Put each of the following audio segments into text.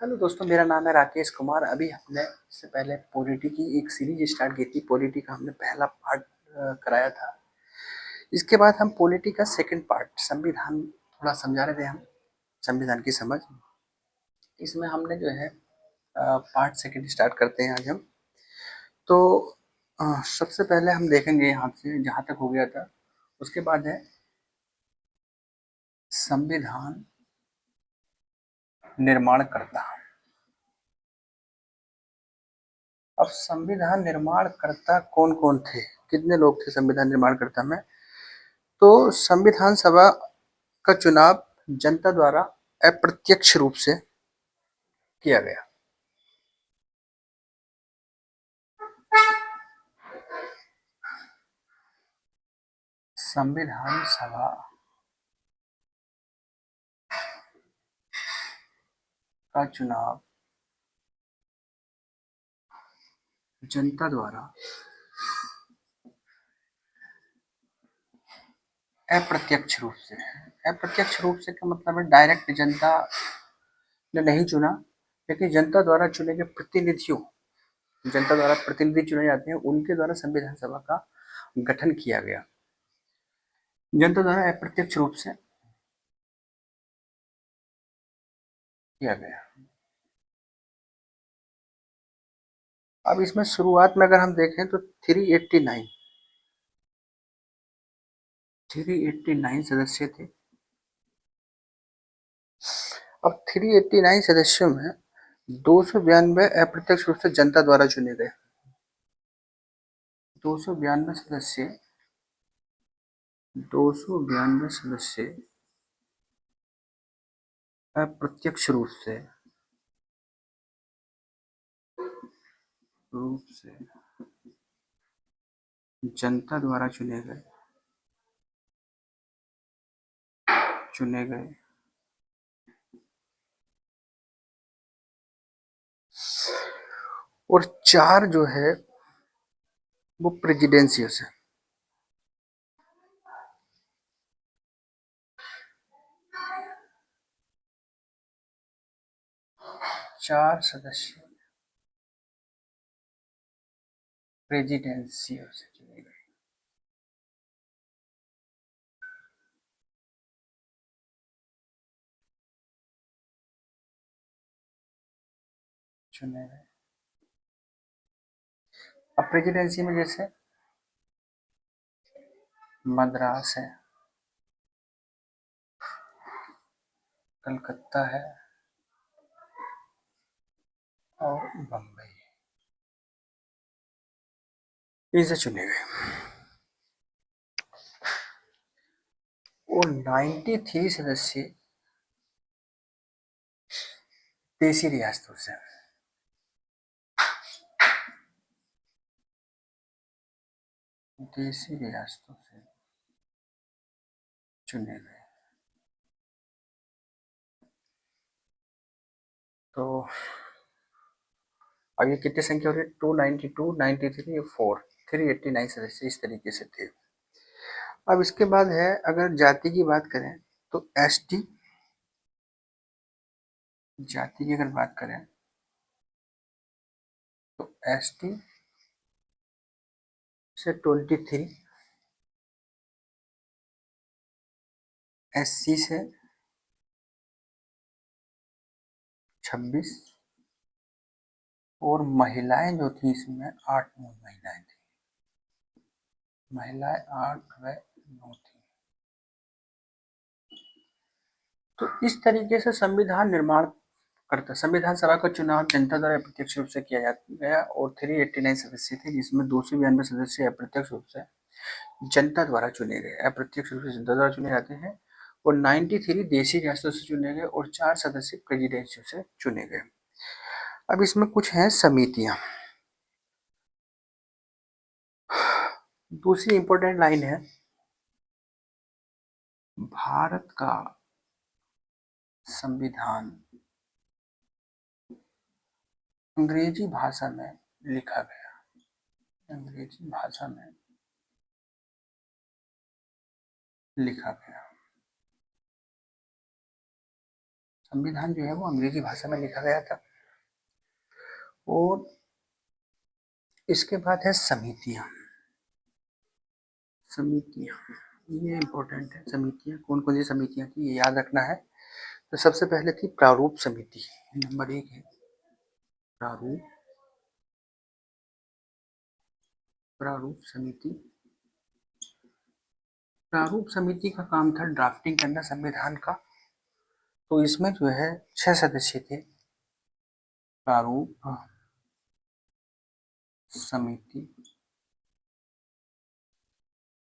Hello दोस्तों, मेरा नाम है राकेश कुमार। अभी हमने इससे पहले पॉलिटी की एक सीरीज स्टार्ट की थी। पॉलिटी का हमने पहला पार्ट कराया था। इसके बाद हम पॉलिटी का सेकंड पार्ट संविधान थोड़ा समझा रहे थे हम, संविधान की समझ। इसमें हमने जो है पार्ट सेकंड स्टार्ट करते हैं आज हम। तो सबसे पहले हम देखेंगे यहाँ से जहाँ तक हो गया था। उसके बाद है संविधान निर्माणकर्ता। अब संविधान निर्माणकर्ता कौन कौन थे, कितने लोग थे संविधान निर्माणकर्ता में? तो संविधान सभा का चुनाव जनता द्वारा अप्रत्यक्ष रूप से किया गया। संविधान सभा का चुनाव जनता द्वारा अप्रत्यक्ष रूप से। अप्रत्यक्ष रूप से का मतलब है डायरेक्ट जनता ने नहीं चुना, लेकिन जनता द्वारा चुने गए प्रतिनिधियों, जनता द्वारा प्रतिनिधि चुने जाते हैं, उनके द्वारा संविधान सभा का गठन किया गया। जनता द्वारा अप्रत्यक्ष रूप से किया गया। अब इसमें शुरुआत में अगर हम देखें तो 389 सदस्य थे। अब 389 सदस्यों में 292 अप्रत्यक्ष रूप से जनता द्वारा चुने गए। 292 सदस्य 292 सदस्य अप्रत्यक्ष रूप से जनता द्वारा चुने गए। और 4 जो है वो प्रेसिडेंसियों से। 4 सदस्य प्रेसिडेंसियों से चुने गए। अब प्रेसिडेंसी में जैसे मद्रास है, कलकत्ता है और बम्बई, इनसे चुने गए। और 93 सदस्य देशी रियासतों से। देशी रियासतों से चुने गए। तो अब ये कितनी संख्या हो रही है? 292, 93, 4, 389 सदस्य इस तरीके से थे। अब इसके बाद है, अगर जाति की बात करें तो एसटी जाति की अगर बात करें तो एसटी से 23, एससी से 26 और महिलाएं जो थी इसमें 8 महिलाएं थी। महिलाएं 8 व 9 थी। तो इस तरीके से संविधान सभा का चुनाव जनता द्वारा अप्रत्यक्ष रूप से किया गया। और 389 सदस्य थे, जिसमें 292 सदस्य अप्रत्यक्ष रूप से जनता द्वारा चुने गए, अप्रत्यक्ष रूप से जनता द्वारा चुने जाते हैं। और 93 देशी रियासतों से चुने गए और 4 सदस्य प्रेसिडेंसियों से चुने गए। अब इसमें कुछ हैं समितियां। दूसरी इंपॉर्टेंट लाइन है, भारत का संविधान अंग्रेजी भाषा में लिखा गया। अंग्रेजी भाषा में लिखा गया। संविधान जो है वो अंग्रेजी भाषा में लिखा गया था। और इसके बाद है समितियां। समितियां ये इम्पोर्टेंट है। समितियां कौन कौन सी समितियां थी ये याद रखना है। तो सबसे पहले थी प्रारूप समिति, नंबर 1 है प्रारूप प्रारूप समिति। प्रारूप समिति का काम था ड्राफ्टिंग करना संविधान का। तो इसमें जो है 6 सदस्य थे। प्रारूप समिति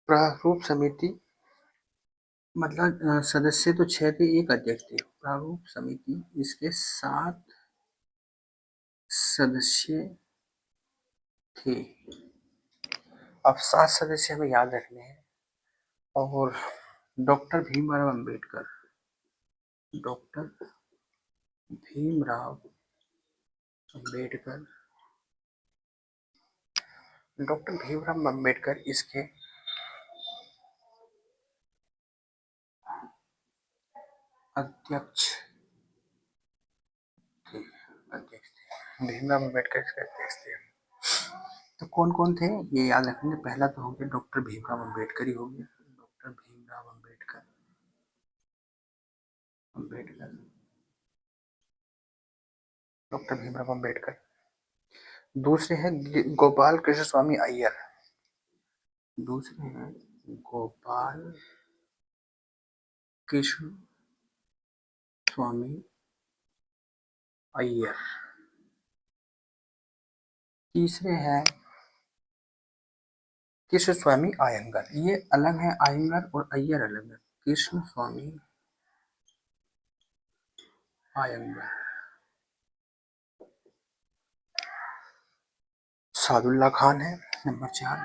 प्रारूप समिति मतलब सदस्य तो 6 थे, एक अध्यक्ष थे। प्रारूप समिति इसके 7 सदस्य थे। अब 7 सदस्य हमें याद रखने हैं। और doctor Bhimrao Ambedkar, doctor Bhimrao Ambedkar, doctor Bhimrao Ambedkar इसके अध्यक्ष थे। भीमराव अंबेडकर इसके अध्यक्ष थे। तो कौन कौन थे ये याद रखेंगे। पहला तो हो गया डॉक्टर भीमराव अंबेडकर ही हो गया। Doctor Bhimrao Ambedkar Ambedkar doctor Bhimrao Ambedkar. दूसरे हैं गोपाल कृष्ण स्वामी अय्यर। दूसरे हैं गोपाल कृष्ण स्वामी अय्यर। तीसरे हैं कृष्ण स्वामी अयंगर। ये अलग है, अयंगर और अय्यर अलग है। कृष्ण स्वामी अयंगर। सादुल्ला खान है number 4,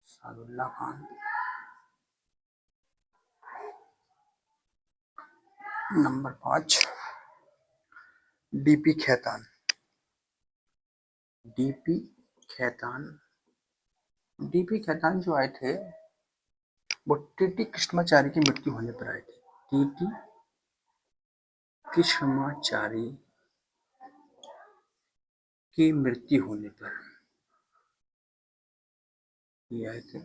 Saadulla Khan. Number 5 DP Khetan. DP Khetan. DP Khetan जो आए थे वो टीटी कृष्णमाचारी की मृत्यु होने पर आए थे। टीटी कृष्णमाचारी की मृत्यु होने पर ये आए थे।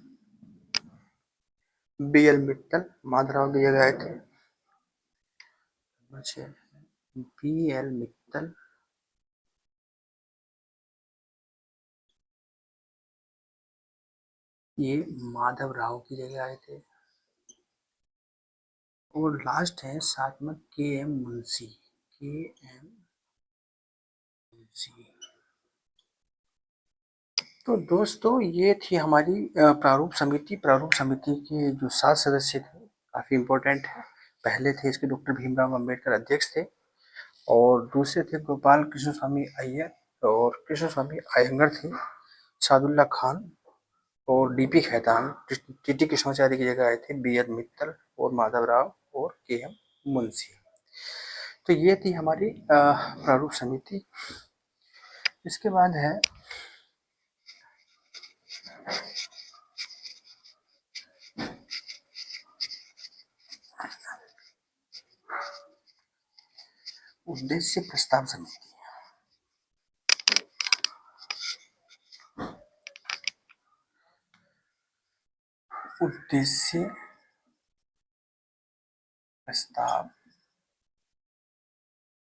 बीएल मित्तल माधवराव की जगह आए थे। बीएल मित्तल ये माधवराव की जगह आए थे। और लास्ट है साथ में के एम मुंशी। के एम मुंशी। तो दोस्तों ये थी हमारी प्रारूप समिति। प्रारूप समिति के जो 7 सदस्य थे काफी इम्पोर्टेंट है। पहले थे इसके डॉक्टर भीमराव अंबेडकर अध्यक्ष थे। और दूसरे थे गोपाल कृष्ण स्वामी अय्यर और कृष्ण स्वामी अयंगर थे। सादुल्ला खान और डीपी खेतान टीटी कृष्णाचार्य की जगह आए थे। बीएल मित्तल और माधवराव और के एम मुंशी। तो ये थी हमारी प्रारूप समिति। इसके बाद है उद्देश्य प्रस्ताव समिति। उद्देश्य प्रस्ताव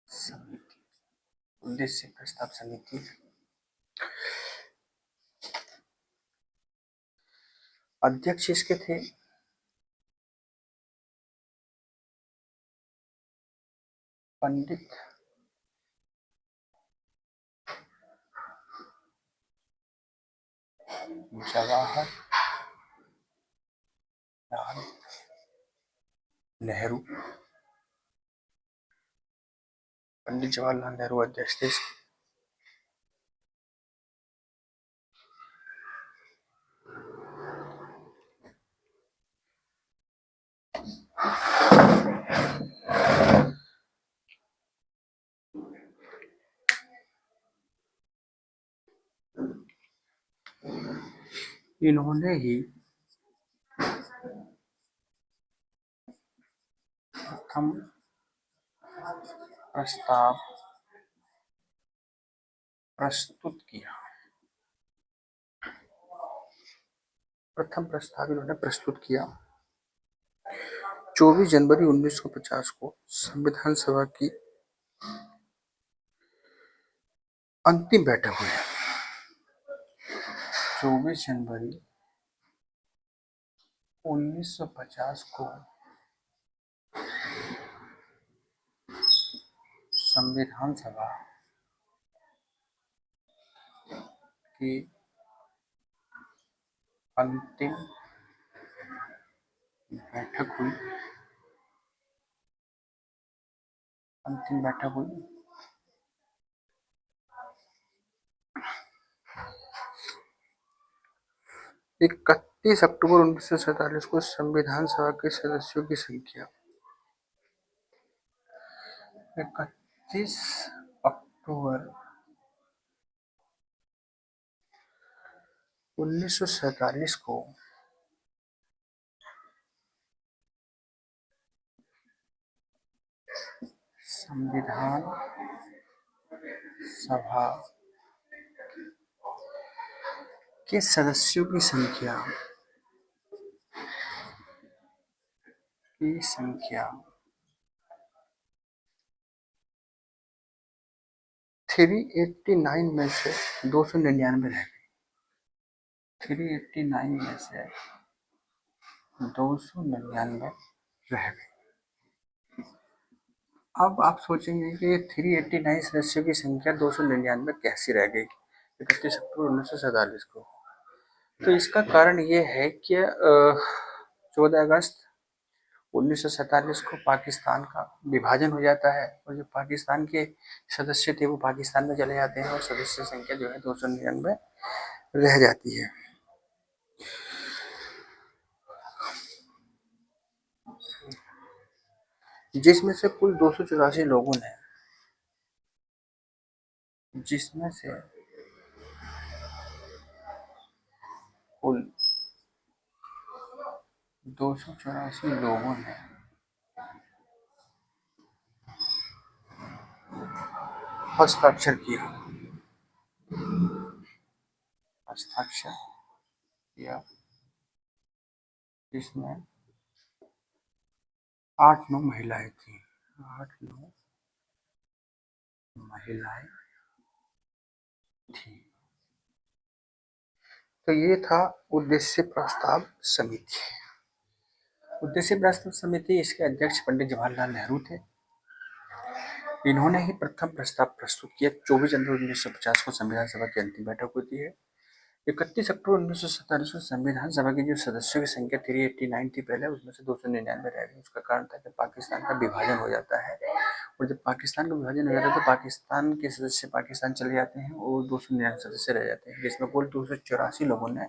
समिति। उद्देश्य प्रस्ताव समिति। अध्यक्ष इसके थे पंडित जवाहरलाल नेहरू। पंडित जवाहरलाल नेहरू अध्यक्ष थे। इन्होंने ही प्रथम प्रस्ताव प्रस्तुत किया। प्रथम प्रस्ताव इन्होंने प्रस्तुत किया 24 जनवरी 1950 को संविधान सभा की अंतिम बैठक हुई। 24 जनवरी 1950 को संविधान सभा की अंतिम बैठक हुई। अंतिम बैठक हुई 31 अक्टूबर 1947 को संविधान सभा के सदस्यों की संख्या 31 अक्टूबर 1947 को संविधान सभा के सदस्यों की संख्या 389 में से 299 रह गई। 389 में से 299 रह गई। अब आप सोचेंगे कि 389 सदस्यों की संख्या 299 कैसी रह गई 31 अक्टूबर 1947 को। तो इसका कारण ये है कि 14 अगस्त 1947 को पाकिस्तान का विभाजन हो जाता है और जो पाकिस्तान के सदस्य थे वो पाकिस्तान में चले जाते हैं और सदस्य संख्या जो है 299 रह जाती है। जिसमें से कुल 284 लोगों ने कुल 284 लोगों ने हस्ताक्षर किया। इसमें 8-9 महिलाएं थी। 8-9 महिलाएं थी। तो ये था उद्देश्य प्रस्ताव समिति। उद्देश्य प्रस्ताव समिति, इसके अध्यक्ष पंडित जवाहरलाल नेहरू थे। इन्होंने ही प्रथम प्रस्ताव प्रस्तुत किया। 24 जनवरी 1950 को संविधान सभा की अंतिम बैठक होती है। 31 अक्टूबर 1947 को संविधान सभा की जो सदस्यों की संख्या 389 थी पहले, उसमें से 299 रह गई। उसका कारण था कि पाकिस्तान का विभाजन हो जाता है और जब पाकिस्तान का विभाजन हो जाता है तो पाकिस्तान के सदस्य पाकिस्तान चले जाते हैं और 299 सदस्य रह जाते हैं, जिसमें कुल 284 लोगों ने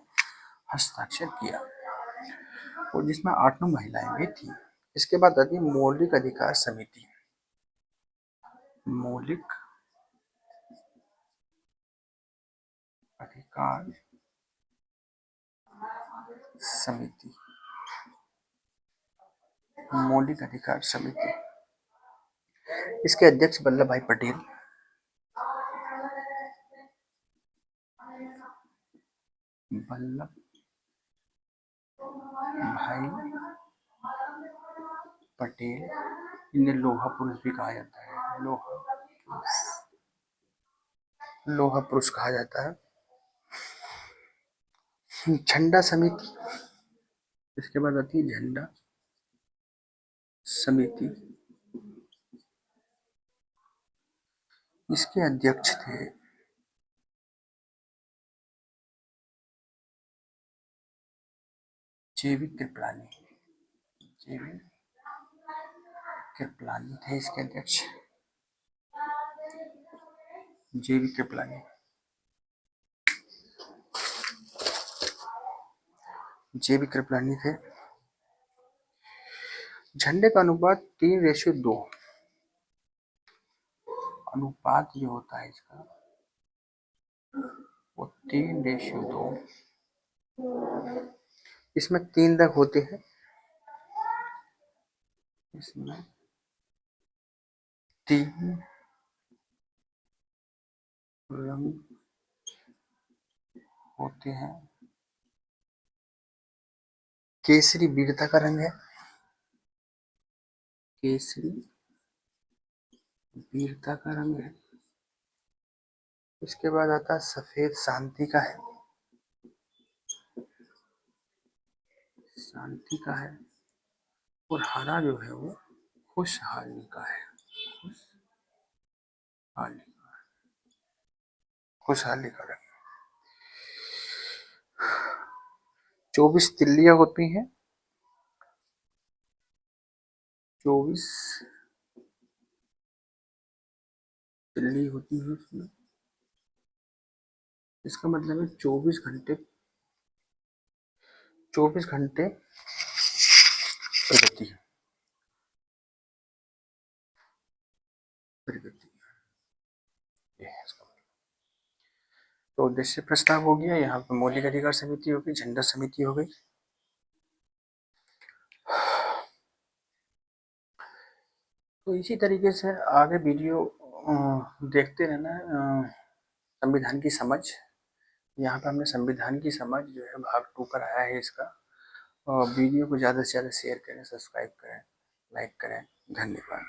हस्ताक्षर किया और जिसमें 8-9 महिलाएं भी थी। इसके बाद आती है मौलिक अधिकार समिति। मौलिक अधिकार समिति। मौलिक अधिकार समिति, इसके अध्यक्ष वल्लभ भाई पटेल। वल्लभ भाई पटेल, इन्हें लोहा पुरुष भी कहा जाता है। लोहा पुरुष कहा जाता है। झंडा समिति, इसके बाद आती है झंडा समिति। इसके अध्यक्ष थे जेवी कृपलानी। जेवी कृपलानी थे इसके अध्यक्ष। जेवी कृपलानी। जेवी कृपलानी थे। झंडे का अनुपात 3:2। अनुपात जो होता है इसका वो 3:2। इसमें 3 रंग होते हैं। इसमें तीन रंग होते हैं। केसरी वीरता का रंग है, केसरी वीरता का रंग है। इसके बाद आता है सफेद, शांति का है, शांति का है। और हरा जो है वो खुशहाली का है, खुशहाली, खुशहाली का रंग। 24 तिल्लियां होती हैं, 24 तिल्ली होती है उसमें। इसका मतलब है 24 घंटे, 24 घंटे प्रगति, प्रगति, ये है इसका मतलब। तो उद्देश्य प्रस्ताव हो गया, यहाँ पे मौलिक अधिकार समिति हो गई, जेंडर समिति हो गई। तो इसी तरीके से आगे वीडियो देखते रहना। संविधान की समझ, यहाँ पे हमने संविधान की समझ जो है भाग 2 कराया है इसका। और वीडियो को ज़्यादा से ज़्यादा शेयर करें, सब्सक्राइब करें, लाइक करें। धन्यवाद।